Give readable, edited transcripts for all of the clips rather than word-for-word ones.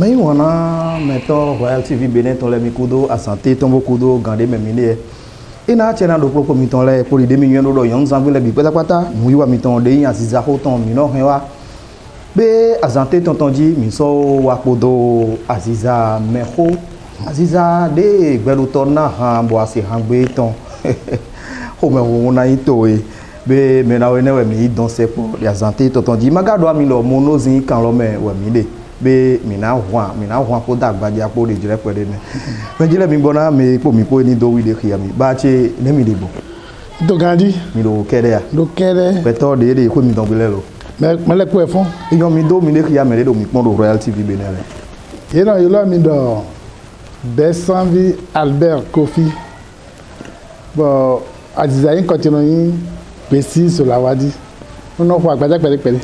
Mais on a maintenant Royal TV Bénin ton les mikudo à santé ton bokudo gandé memine. Et na tena do propos miton les pour les 2 millions de yon zangu les bipela kwata muiwa miton de yin aziza hoton mino hewa. Be azante tonton di miso wakodo aziza meho aziza de gbelutona ha bo ase hangbe ton. Ho me wona ito e. Be me na we ne we mi don se pour les azante tonton di magado ami lo monozin kan lo me we mi de. Be mina hwa po dagbadia po de jire pede me me jile mi bona me po mi po ni do wi de khia mi ba che ne mi de bo do gandi mi do kede ya do kede peto de ko mi don bele lo me le ko e fon iyo mi do mi de khia me de do mi pon do Royal TV Bénin you know you love me do Besanvi Albert Kofi bon azizayin continue yin pesi so la wadi no fo agbaja pele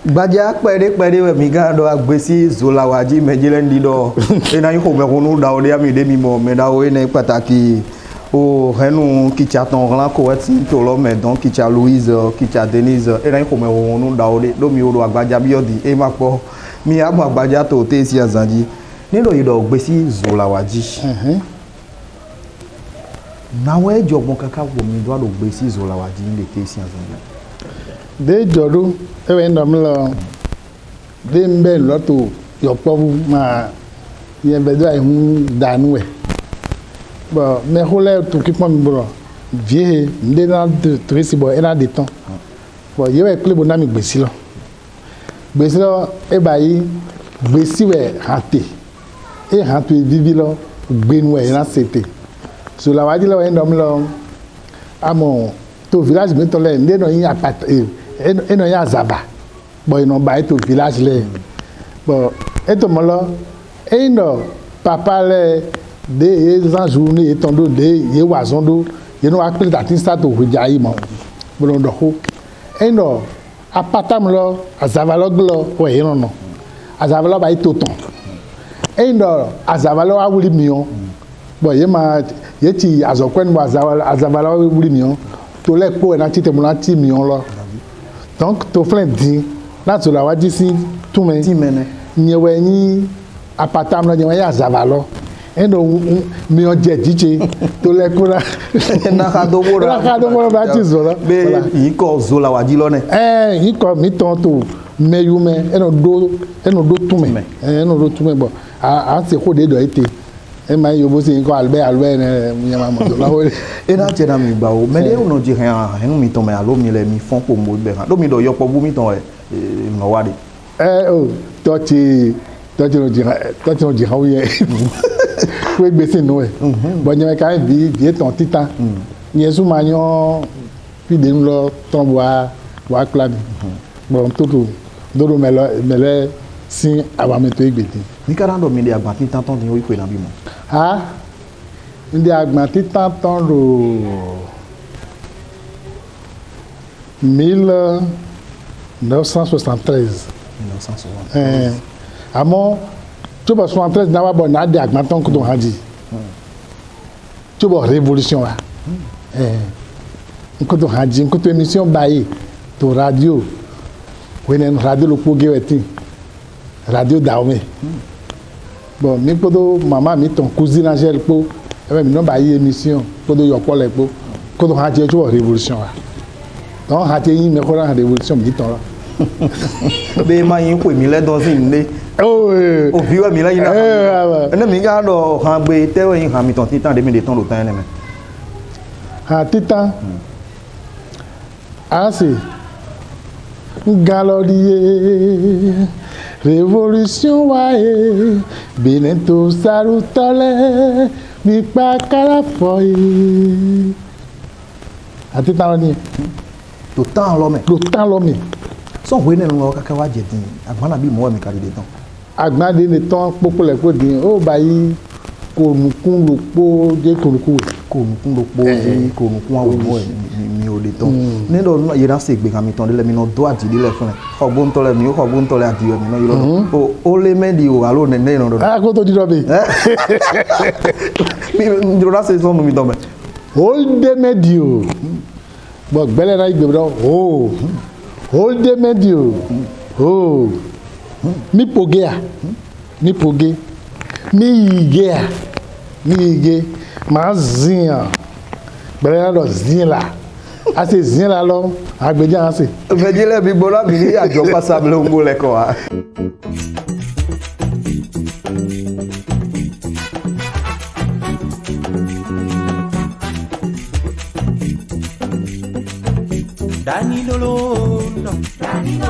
Badia pere we mi ga do agbesi zolawaji mejile ndido ena yi ko me kunu da o de mi de mi mo me da o ene pataki o renu kicha ton ran ko eti to lo me don kicha Louise kicha Denise ena yi ko me kunu da o de do mi o do agbaja bi odi e ma po mi abo agbaja to te si azanji ni do yi do agbesi zolawaji na we jogbon kaka wo mi do agbesi zolawaji ni te si azanji de jodo ewe ndomlo de mbe loto yopovu ma yembedo ai hu danwe bo me hole to kipon mi bro vie nde na de tresi bo ena de temps bo yewe club na mi gbesi lo e bayi gbesi we hate e hatu vivi lo gbenwe na sete so la wadi lo ndomlo amo to village me to le nde no yin apata eno ya zaba bo ino ba eto village le bo eto molo eno papa le de ezan journée etondo de ye wazondo ye no akpele tatin start to hujayi mo bo ndo ho eno apatam lo azavalo glo o eno no azavalo ba eto ton eno azavalo awuli mion bo ye ma ye ti azokwen bo azavalo awuli mion to le po na ti te mo na ti mion lo donc to flen di na to la wadi si tume nyewe ni apatam la nyewe ya zavalo endo mi oje dije to le ko na ka do mo ba ti zo la be yi ko zo la wadi lo ne yi ko mi ton to meyume eno do tume eno do tume bo a se ko de do ite e ma yo bo si ko Albert ne nyama mo la ho e na je na mi ba o me le no je han mi ton me alo mi le mi fon po mo be han do mi do yo po bu mi ton no wa de o to ti no ji ha o ye we gbese no e bo nyama ka bi ton titan yesu ma yan pi de nlo ton wa club bon toto do mele si abameto igbete ni karando mi de agba titan ton de o ipe na bi mo ndị agba titan ton ro 1973 amo tuba 73 na wa bo na de agba ton ko to haji tuba révolution wa ko to haji ko to émission bayi to radio wenen radio lo poge weti radio daome bon mi podo mama mi ton cousine Angèle po e mi no ba yi émission podo yo pole po ko to ha je jo révolution wa don ha te yin me ko ran révolution mi ton be ma yin ko mi le don sin le o bi wa mi la yin na ene mi ga do han gbe te we yin han mi ton titan de mi de ton lo tan ene me ha titan asi galodie révolution wae Benito sarutole mi pa kala foi ati tan ni to tan lo me so we ne lo kaka wa je din agbana bi mo mi kari de tan agbade ni tan popole ko din o bayi ko nukun lopo je ko nukun lopo ko nukun awo mo mi o de tan ni do yira se gbe kan mi tan de le mi no do ati de le fun ogbo nto le mi ogbo nto le ati mi no yiro o le me di o alo ne no do ko to di do be mi ndro se so mi do me hold the medio bo gbele na igbe do hold the medio mi pogea mi poge mi yigea mi yige ma zin bẹ̀rẹ̀ lọ zin la a se zin la lọ agbẹjẹ a se. Vejile bi bola bi ni ajo pasable ngo le ko wa. Danilo Londo. Danilo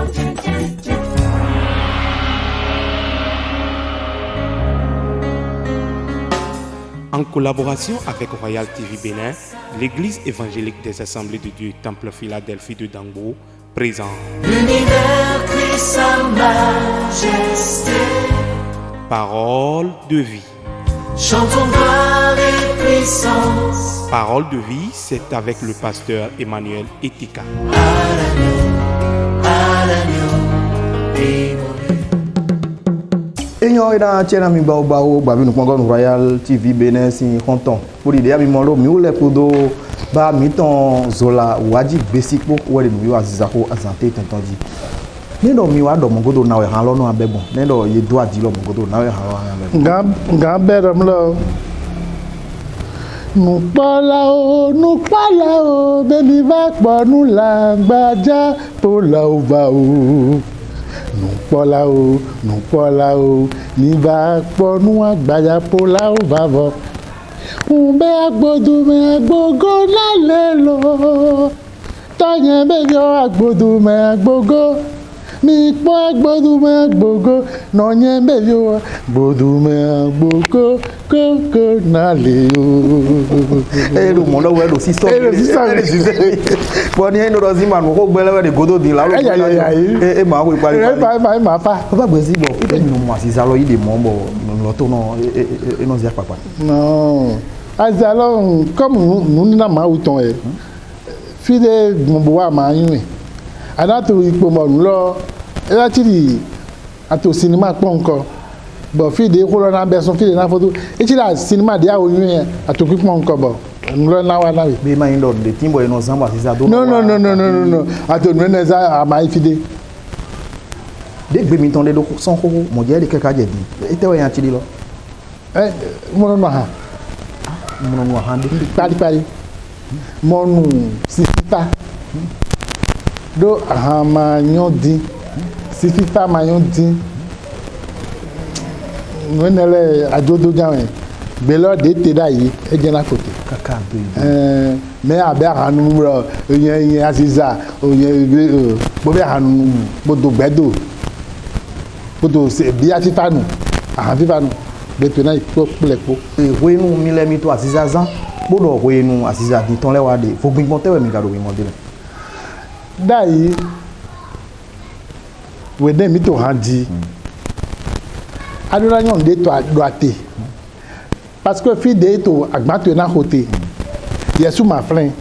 En collaboration avec Royal TV Bénin, l'Église évangélique des Assemblées de Dieu Temple Philadelphie de Dangbo présente L'univers crie sa majesté. Parole de vie. Chantons gloire et puissance. Parole de vie, c'est avec le pasteur Emmanuel Etika. À l'agneau immolé. Enyo ida chena mi bao ba bi nukwangon Royal TV Benin si konton. Pour idea mi molo mi ule kudo ba mi ton zola waji basic po wele mi wa zizako azante tontonji. Nendo mi wa do mongodo na we han lo no abebon. Nendo ye do adi lo mongodo na we han lo abebon. Nga beram lo. Nou pala o, beni va po nou la gbaja po la ou va ou. Nou pala o, ni va po nou agbaja po la ou va vo. Umbe agbodu me agbogo la lelo. Tanye bejo agbodu me agbogo. Mi po agbodu me agbogo. Nonye bejo agbodu me agbogo. Koko na leo. Lo mondo we lo sisto. Boni eno rozi man ko gbele we de godo din la lo. E ma we pari. Ma pa. Papa gbezi bo. E mi no mo asisa lo yi de mo bo lo to no e no zia papa. Non. Azalo comme nous na ma uton e. Fi de gbo wa ma yun e. Adato ipo mo lo. E la ti di ato cinema po nko. Bon, fille de ko na be son fille na photo e ti la cinéma dia o yun a to pi pon ko bo nlo na wa na we Be ma indo de timbo eno zamba sisa do. non a to no na za a ma fide De gbe mi ton de do son ko mo je de keka je bi. E te we yan ti di lo. mo no ha Mo no hande. pari mo nu sifita do ha ma yon din sifita ma yon din nele ajodo jawen belo de te da yi e je na kote Kaka be. Mais abe hanu bro yen aziza oyen bo be hanu bodo gbedo bodo se bi ati fanu aha fifanu be to na ipo plepo E we nu mi le mi to asisa zan. Bodo we nu asisa di ton le wa de. Fo gbin pon te we mi ga do we mo de. dai we dem mi to handi adora nyon de to adoate parce que fi de to agbato na hote yesu ma friend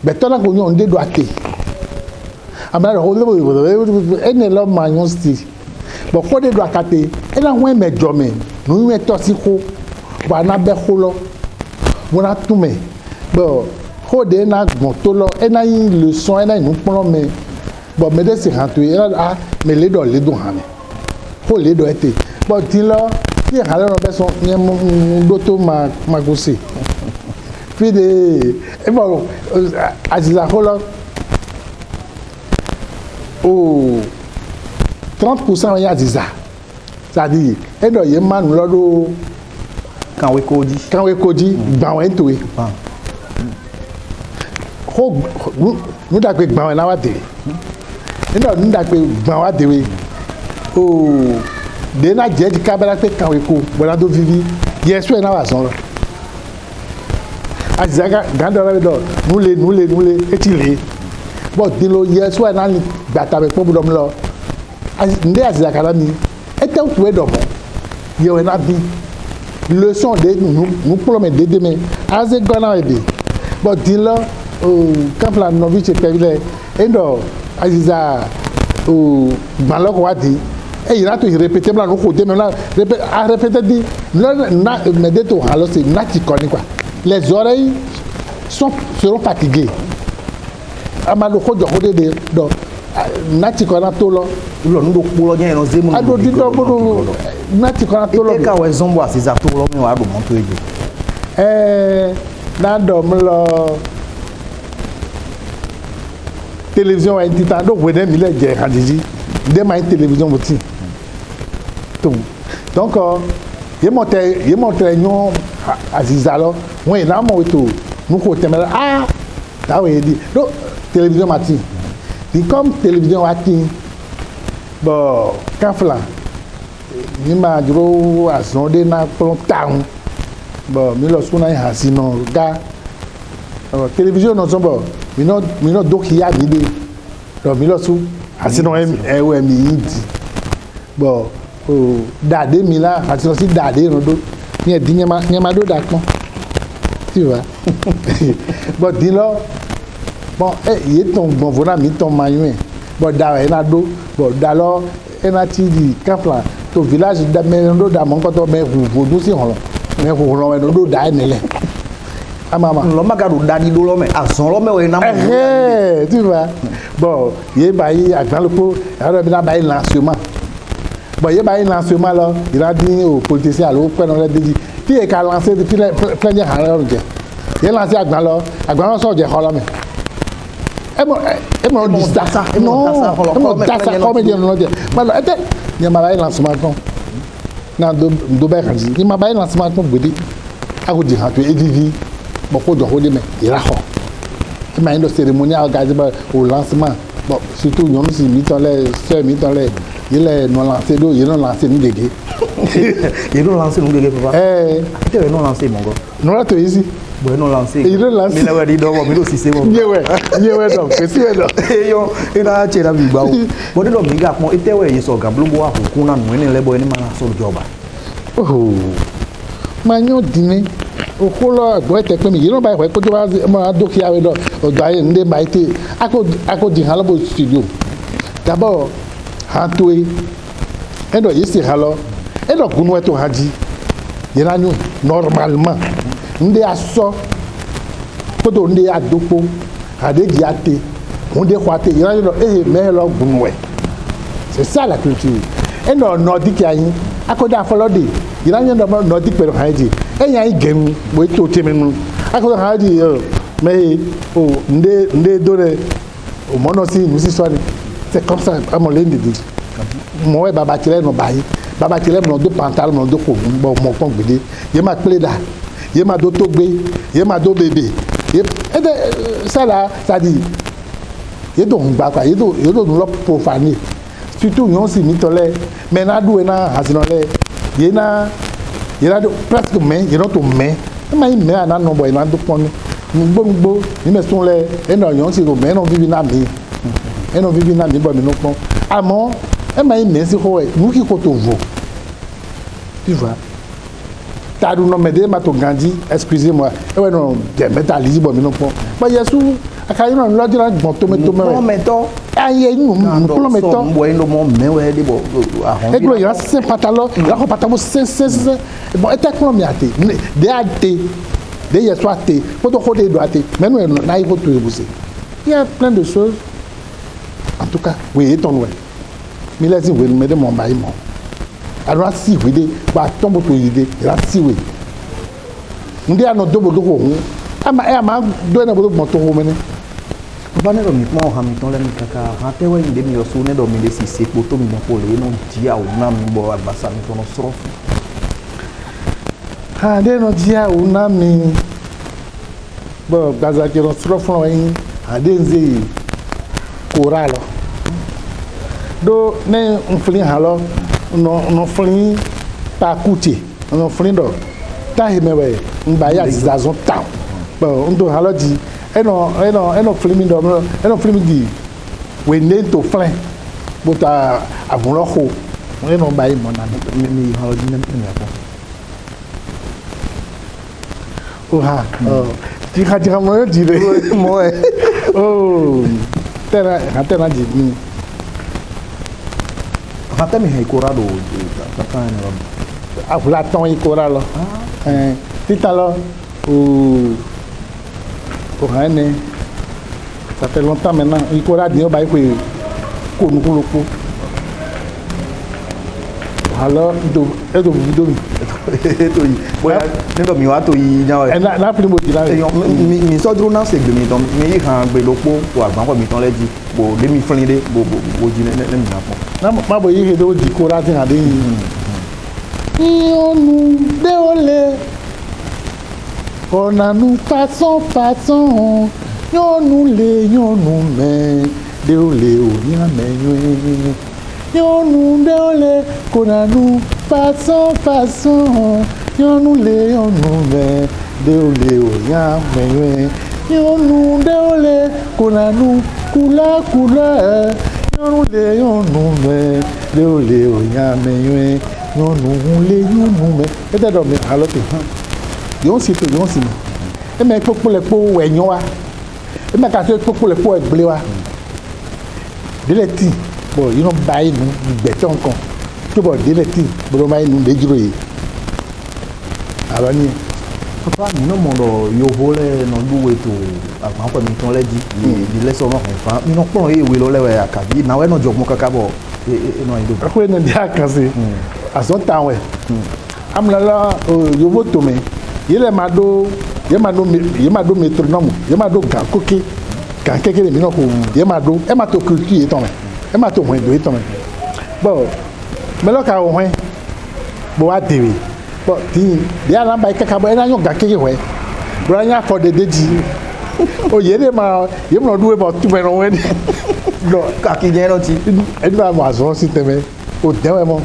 beto na ko nyon de doate amara ho le ene lo ma nyon sti bo ko de doakate e na wen mejo me no wen to si ko ba na be ko lo mo na tume bo ho de na gbon to lo e na yin le son e na inu pon me bo me de se han to e a me le do han me ho le do ete bo ti lo ti ha lo be so yen mo do to ma go se fi de e bo aziza ho lo o 30% ya aziza c'est-à-dire e do ye manu lo do Kan we koji. gba wen to e Ah. ho nu da pe gba wen na wa de nu da pe gba wa de we o de na je di kabara pe kan we ko bora do vivi yesu e na wa son lo aziza gando ra do nule e ti le bo din lo yesu e na ni gbata be po bu do mi lo nde aziza kala mi e te ku e do mo ye we na bi leçon de nous pour me dédé mais assez gona ebe but dilo quand la novice pevile endo aziza baloko wadi e ira to répéter bla no ko de même là répéter dit na me de to alors c'est nati koni quoi les oreilles seront fatiguées amalo ko joko de do nati kɔna to lɔ lo nu do kpo lo nya no zemu ado di dɔ bolo nati kɔna to e ka lɔ we zombo asiza to lo mi wa do mo to ejo na dɔ mi lɔ télévision wa ti ta do wele mi lɛ jɛ hadiji de ma télévision mo ti to donc ye mo tɛ nyɔ aziza lɔ wọn yìí lámọ̀ ètò mú kó tẹ̀mẹ́ lọ táwọn èyí di do télévision ma ti di comme télévision wa ti bọ̀ káfíńlá ní ma dúró àsọdé náà kpọ́n táwọn bọ̀ mi lọ sún náà yà sí náà gá télévision náà sọ́n bọ̀ mi náà dókì yá mi dé lọ mi lọ sún àti náà ẹ̀wẹ̀ mi yìí di bọ̀ dàdé mi la àti náà sí dàdé yìí do ní ẹ̀dí nyẹ́ma dó dà kpọ́n. Tu vois. Bon, dis-le. Bon, il est ton bon voilà, mi ton maillot. Bon, d'ailleurs, il a d'eau. Bon, d'ailleurs, il a dit, quand là, ton village, d'amène dans mon côté, mais vous nous y allons. Mais vous l'avez d'eau d'ailleurs. Ah maman. L'homme a gardé d'adi d'eau l'homme. Ah son l'homme est un amour. Tu vois. Bon, il est baillé à grand le pot. Alors il a baillé lancement. Bon, il a baillé lancement là. Il a dit aux politiciens, alors pourquoi on l'a dit. Qui est qu'à lancer depuis le premier halal de il a lancé à Gbalor sort de Holland et mon dit ça non ça comme dire non dire mais était il m'a baillé lancement na do ba kaji il m'a baillé lancement bodi a ko di ha to edv beaucoup de hodé mais il a ho il m'a une cérémonie organisée au lancement bon surtout ñom si mi ton les sœur mi ton les il est non lancé do il non lancé ni dégué il non lancé nous dégué papa tu es non lancé mon gars non là tu ici bon non lancé il non lancé mais là dit do mi do si c'est bon ouais donc c'est sûr donc yo ina chera bi gba o bo de do mi ga pon ite we yeso ga blogo wa ku na nu ni lebo ni ma na so joba oh ma nyo dini o ko lo gbo te pe mi yi no ba ko to ba ma do ki awe do o do aye nde ba ite ako di halabo studio d'abord hantwe endo yisi halo endo kunu eto haji yenanyo normalement nde aso kodo nde adopo adeji ate onde kwate yenanyo me lo gunwe c'est ça la culture endo nordique ayin akoda folode yenanyo no nordique pero haji eyan igemu bo to temenu akoda haji mais nde dore o monosi musi swali c'est comme ça à mon ligne de dit moi baba tire no bayi baba tire no do pantalon no do ko bo mo pon gbede ye ma pele da ye ma do to gbe ye ma do bébé ye ça là ça dit ye do ngba kwa ye do lo profaner surtout yon si mi tole mais na do na hasinole ye na do presque mais ye no to mais ma me ana no boy na do pon ngbo ni me son le e no yon si go mais no vivi na mi et non vivre dans des bonnes non pas amont et mais c'est quoi nous qui côté vous tu vois t'as dû nommer des matos grandi excusez-moi et ouais non des métallisés bon non pas bah yesu akayi non là dire bon tomato aïe nous nous mettons boy no mo mais ouais des bon et il y a cinq pantalons là on pantalon c'est bon et t'as combien athée des athées des yesu athée faut donc des doigts athée mais nous là il faut tout repousser il y a plein de choses. En tout cas, oui, et ton ouais. Mais là, si vous me demandez mon baillement. Alors, si vous dites, bah, tombe pour l'idée, là, si oui. Nous disons, nous devons le voir. Ah, mais, deux n'a pas de moto, vous menez. Papa ne domi mo Hamilton le mikaka hate we inde mi yosu ne domi de sisi poto mi mo pole no dia o na mi bo agbasa mi tono srofu. Ha de no dia o na mi bo gaza ke no srofu no yin ade nze koralo do ne nflin halo no flin pa kuti no flin do ta himewe ngba ya zazon ta bo ndo halo di eno flin do eno flin di we ne to flin but avon lo ho eno ba mo na mi halo di na mi apo oha ti ka mo di le mo oh tera di mi hata mi heikorado kaka ne ba avula ton ikoralo tita lo o hane ça fait longtemps maintenant ikora di o ba ipo konukuluku alors edo vidomi to yi boya ne do mi wa to yi nya o na pili mo dina eyan mi so duro na se gbe mi ton mi yi kan gbe lopo o agban ko mi ton leji bo de mi flin de bo ji ne mi na pon na ma bo yi do di ko rati ade yonu de ole konanu passons yonu me de ole o ni amenyo yonu de ole konanu passons yonu me de ole o ni amenyo yonu de ole konanu kula yonu me de ole o ni amenyo yonu me ete do me alote yon si me e me popo le po wenyo wa e me ka se popo le po egble wa deleti bo you no buy nu beton kon to bo deleti bo mai nu dejuro yi alani papa mi no mo do yo vole no duwe to agban ko mi ton leji di lesson no fa mi no pon ewe lo lewe akabi na we no jogmo kaka bo no ido ko ne dia kan se aso tanwe amlala yo voto me yele mado métronome ye mado ga koki ga kekele mi no ko ye mado e ma to kulki e ton me e ma to hwen do e ton me bo me lo ka o hwen bo wa dewe bo ti dia na ba kaka bo e na yo ga keke hwe bro anya for the deji o yele ma ye mo do e bo tu me no wen do ka ki je no ti e do ma zo si teme o dewe mo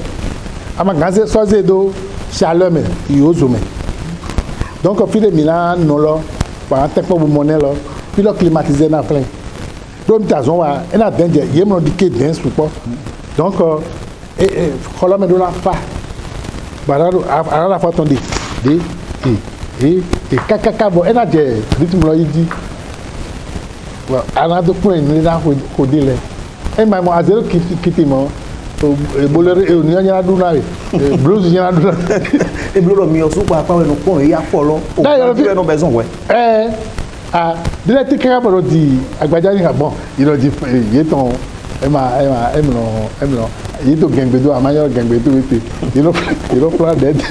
ama ganze so ze do chaleur me yozo me donc au fil de Milan non là par un tempo monnaie là puis le climatisé na plein donc ta zone va et na danger y me dit que dance pour donc et colonne de la fa barado à la fois ton dit et kaka bo et na de rythme là il dit wa ana do point ni na ko dile et même à zéro qui mo bolere e oni anya du na blues nya du e bloro mi osu pa we no pon e ya polo o ka no besoin we dile ti kaka boro di agbaja ni bon iro di ye ton e no yi to gengbe do amayo gengbe to wete iro plan dead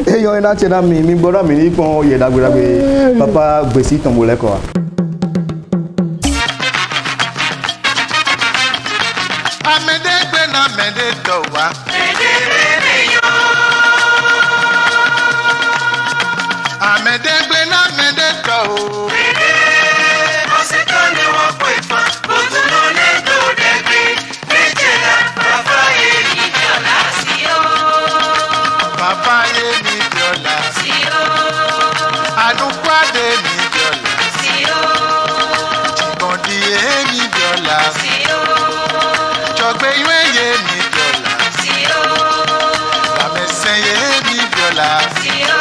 e yo na che na mi gboro mi ni pon ye dagbere papa gbesi ton mo le ko Amede towa Amede gbe na mede to o se to le wo po ifa o tu no le do de gbe mejela papa ye ni biola si o papa ye ni biola si o adu kwade ni biola si o chigondi ye ni biola si o chogbe iwe ye ni biola si o la mese ye ni biola si o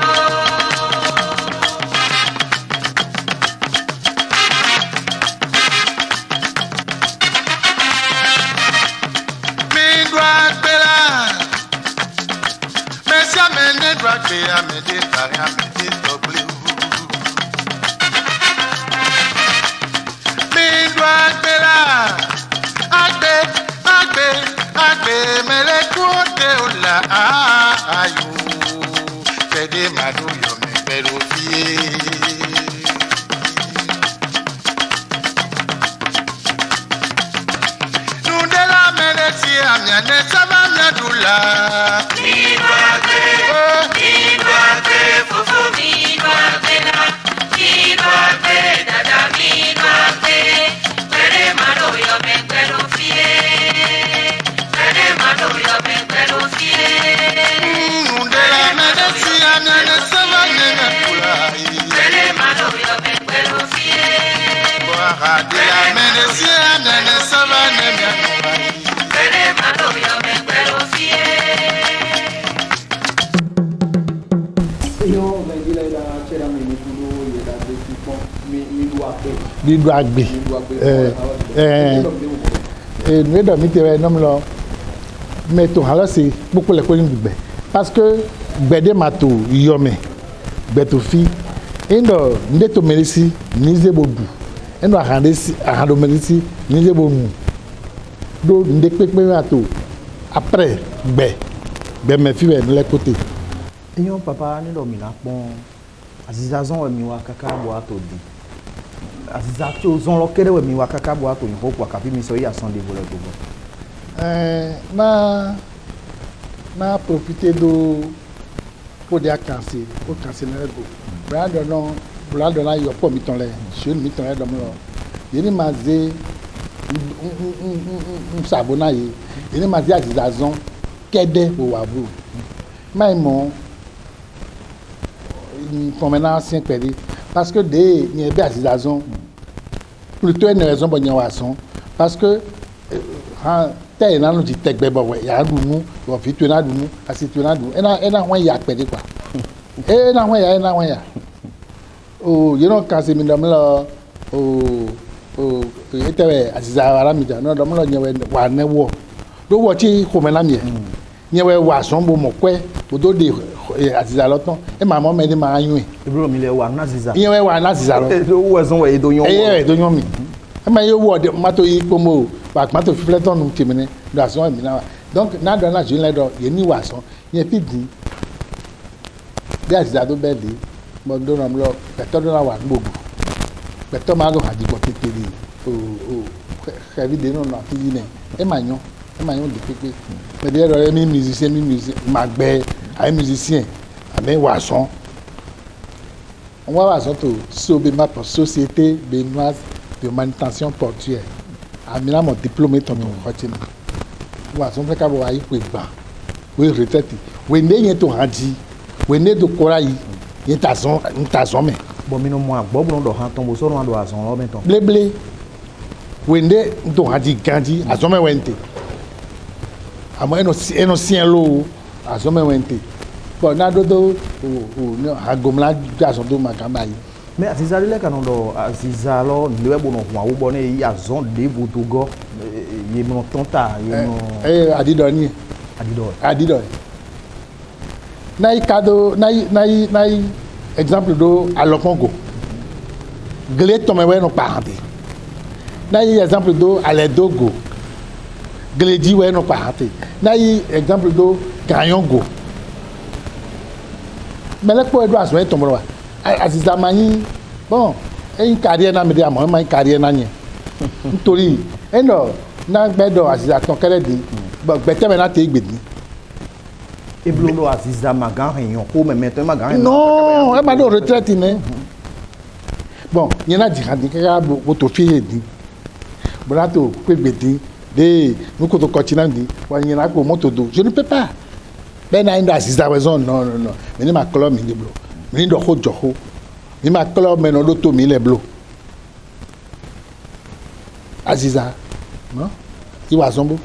Amede pari amede doble mi do agbera agbe mele kote ola ayo tede madu yo me pero fie nundela mele ti amia ne sava mia dula mi do agbe bi do agbe ne do mi te we nom lo me to hala se popo le ko ni gbe parce que gbede mato yome gbeto fi endo nde to merisi nize bodu endo ahando merisi nize bonu do ndekpekpe ato après gbẹ me fi le côté Eyan papa ni do mi na pon Aziza zon we mi wa kaka bo ato di Aziza ti o zon lo kere we mi wa kaka bo ato yin kwa kapi mi so ya son de vole to bo na profiter do pour dia cancer pour cancer na go brado na yo po mi ton le je mi ton le do mo yeni maze sabona yi yeni maze Aziza zon kede o wa bu mai mo pour maintenant ancien pédé parce que des n'y a Aziza zon plutôt une raison pour n'y avoir son parce que t'es là nous dit t'es bébé ouais y a dounou on fait tu na dounou asi tu na dounou et na ouais y a pédé quoi et na ouais y a oh you know quand c'est minam là oh était Aziza wala mi ja non dom lo n'y wa ne wo do wo ti ko mena mi n'y wa son bo mo kwe o do de Aziza lọ́tàn e ma mo me ni ma yun Ibro mi le wa na Aziza iyan we wa na Aziza lo do wo zon we do yon do yon mi e ma yo wo de mato yi pomo ba mato fi fleton nu timene do ason mi na donc na do na jin le do ye ni wa son yen fi di bi Aziza do be de mo do na lo beto do na wa gbogbo beto ma go haji bo teteri o heavy de no na ti ni e ma yan de pepe me de do mi musicien ma gbe ay musicien avec Wasson on va Wasson to Sobema pour société béninoise de manutention portuaire amina mon diplômé ton routine Wasson fait ka bo ayi pe gba we retraite we ne yen to handi we ne do kora yi yen ta son me bon mi no mo agbo bro do han ton bo so no do azon lo ben ton bleble we ne do handi gandi azon me wente amo eno sien lo azome wente bon na do no agomla jason do makamba yi mais Aziza le kanon do Aziza lo le bo no wa wo bo ne ya zon de botogo ye mo tonta ye no adidoni na ikado na exemple do alokongo gle to me we no parente na exemple do aledogo gle di we no parente na exemple do Ganyongo. Mais là, pour être à ce moment-là, Aziza Mani, bon, une carrière n'a pas de une carrière n'a rien. Tori, et non, n'a pas de Aziza ton qu'elle dit, bon, bête maintenant t'es gbedi. Et blolo Aziza magan rien, ko mais maintenant magan. Non, elle m'a donné retraite né. Bon, il y en a dit que votre fille dit. Brato, que gbedi, de nous quand on continue dit, il y en a ko moto do. Je ne peux pas. Ben na inda Aziza raison non mais ni ma club mi blo mi do ho joho ni ma club me no do to mi le blo Aziza no iwa zombo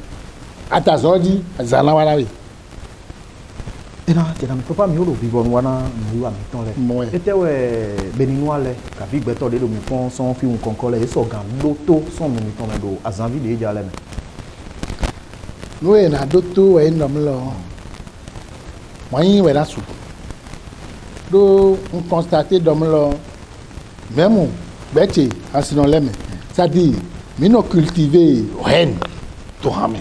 ata zoji Aziza na wala we ena tena papa mi olo vivon wana mi wa mi ton le ete we beninois le ka bi gbeto de do mi fon son fi un konkole e so gan loto son mi ton me do azanvi de ja le no e na do to we no mlo moyen we la sou do on constater dom lo même beti asinon leme ça dit mino cultiver haine to hame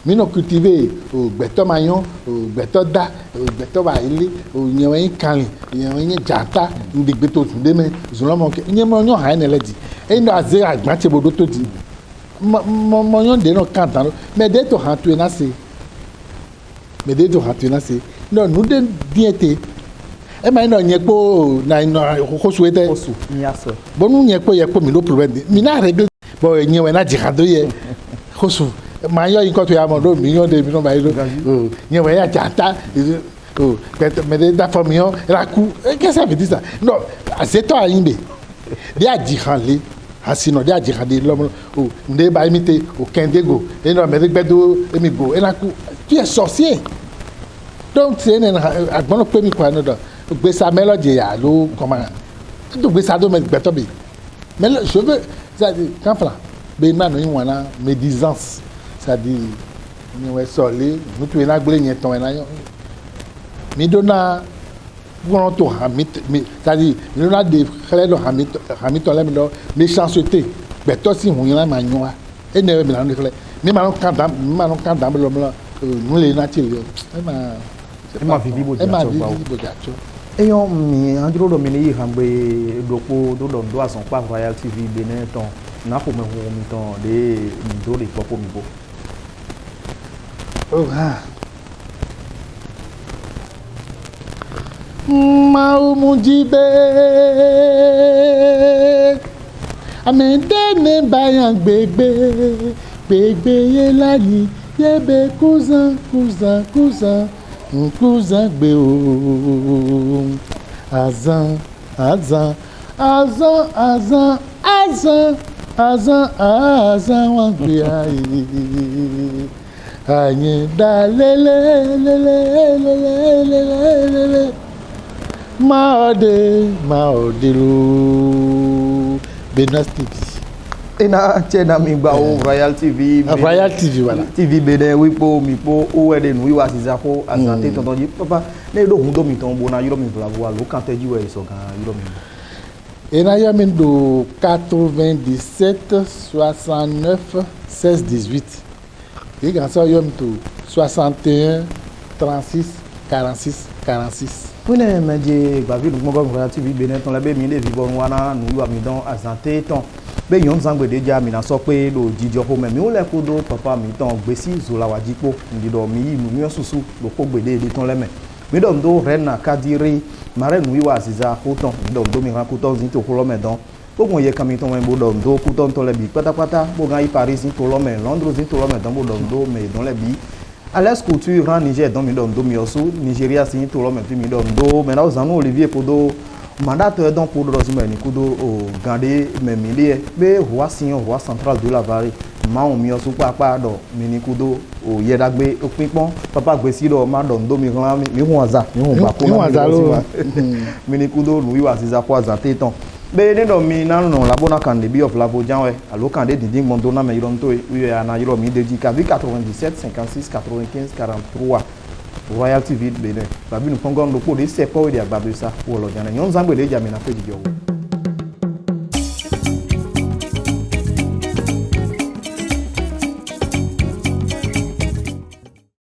mino cultiver o gbeto mayon o gbeto da o gbeto ba ile o nyewen kan nyewen jata ndi gbeto tunde me zulomo ke nyemo nyo haine ledi e ndo aze agbante bodo to di mo yon de no kantan mais de to hantu na se mais de to hantu na se non nous de bien été e ma no nyepo na no ko souhaiter osu ni aso bon nous nyepo yepo mi no problem mi na règle bon nyewe na jihado ye kosu ma yo yin ko to ya mo do million de million ba yo nyewe ya jata mais de da famille la coup qu'est-ce que ça veut dire ça non c'est toi imbe dia jihanle asino dia jihadi lomo o nde ba imite o kendego e no me gbedo emi go e la coup tu es sorcier donc c'est un agbon pe mi kwa no do gbe sa melody ya lo comment tu gbe sa do me gbeto bi mais je veux ça dit quand fla be na no yin wana médisance ça dit ni we soli nous tu na gble yen ton na yo mi dona bon to hamit ça dit nous na de khale do hamit hamit to le do méchanceté gbeto si hun yan ma nyoa et ne me l'en déclare. Mais maintenant, quand dans le moment, nous les naturels, e ma vivi bo et ma jacho vie, ba o bogacho. e yon mi andro do mi ni hambe dopo do don do ason pa Royal TV Benin ton na ko me ho mi ton de mi do de popo mi bo Oh, ah. Mau mujibe amende ne bayan gbegbe ye lani yebe cousin gbe o azan wan gbe aye ayin da lele maode lo Benin TV. ina chena mi gba o Royal TV Royal TV voilà. TV Benin wipo mi po o ede nu iwa sizako azante tonton ji papa ne do hun do mi ton bona yiro mi blavo alo kan teji we so gan yiro mi Et là, il y a 97, 69, 16, 18. Et quand ça, il y a 61, 36, 46, 46. Pune meje gba vi mo go Royal TV Benin ton lebe mi le vivo wana nu iwa mi don azante ton be yon zangbe de ja mi na so pe lo jijo ho me mi o le ko do papa mi ton gbe si zola wajipo ndi do mi yi nu mi osusu lo ko gbe de ton leme mi do ndo rena kadiri mare nu iwa aziza ho ton mi do ndo mi ran ko ton zin to ko lo me don gbogbo ye kan mi ton wen bo do ndo ku ton to le bi pátápátá bo gan i Paris zin to lo me Londres zin to lo me don bo do ndo me don le bi Alex Couture ran Niger don mi do ndo mi osu Nigeria zin to lo me mi do ndo me na ozanu Olivier Podo mandateur don pour do zimeni kudo o gande me milie be roi central de la Vallée ma o mi osu papa do mi ni kudo o yedagbe o pinpon papa gbe si do ma do ndo mi ran mi hun aza mi hun ba ko ma mi ni kudo nu iwa siza kwa za teton be ne do mi na no la bona kan de bi of labo janwe alo kan de dindin mondo na me yiro nto wi ana yiro mi de ka vi 97 56 95 43 Royal TV Benin babi nu pongon lo po de se po de agbabe sa wo lo jana yon zangbe de jami na pe di jo